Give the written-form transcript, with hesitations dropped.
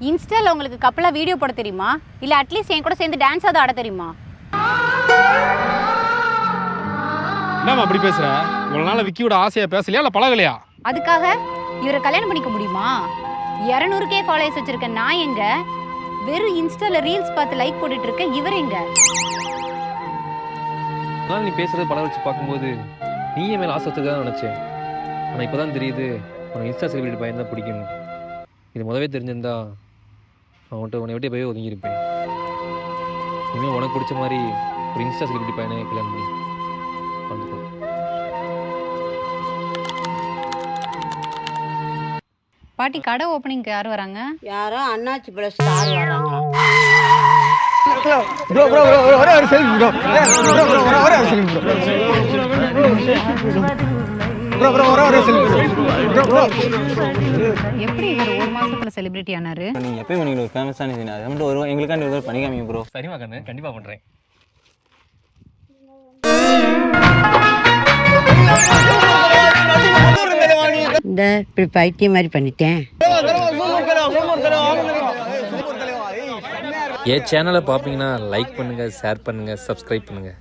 இன்ஸ்டால உங்களுக்கு கப்பலா வீடியோ போட தெரியுமா? இல்ல அட்லீஸ்ட் என் கூட சேர்ந்து டான்ஸ் ஆட தெரியுமா? என்னம்மா அப்படி பேசுற? இவ்வளவு நாள் விக்கியோட ஆசையா பேசலையா இல்ல பழகலையா? அதுக்காக இவரை கல்யாணம் பண்ணிக்க முடியுமா? 200K ஃபாலோவர்ஸ் வச்சிருக்க நான் எங்க? வெறும் இன்ஸ்டால ரீல்ஸ் பார்த்து லைக் போட்டுட்டு இருக்க இவர் எங்க? நீ பேசுறது பல வச்சு பார்க்கும்போது நீ என் மேல ஆசை வச்சுதான் நினைச்சேன். ஆனா இப்பதான் தெரியுது உனக்கு இன்ஸ்டா செலிபிரிட்டி பையன் தான் பிடிக்கணும். இது முதவே தெரிஞ்சிருந்தா அவன்கிட்ட உன்னை விட்டு போய் ஒதுங்கியிருப்பேன். இனிமேல் உனக்கு பிடிச்ச மாதிரி ஒரு இன்ஸ்டா செலிபிரிட்டி பையனை கல்யாணம் பண்ணி வந்துட்டோம். பாட்டி கடை ஓப்பனிங்க்கு யார் வராங்க? யாரோ அண்ணாச்சி பிள்ளை ஸ்டார் வராங்களா? எப்படி இவர் ஒரு மாசத்துல செலிபிரிட்டி ஆனாரு? நீங்க எப்பயும் நீங்க ஒரு ஃபேமஸான சீன் அது மட்டும் ஒரு எங்களுக்காண்டி ஒரு பண்ணி காமிங்க ப்ரோ. சரிமா கண்ணு, கண்டிப்பா பண்றேன். இந்த இப்படி பைத்தியம் மாதிரி பண்ணிட்டேன். என் சேனலை பார்ப்பீங்கன்னா லைக் பண்ணுங்க, ஷேர் பண்ணுங்க, சப்ஸ்கிரைப் பண்ணுங்க.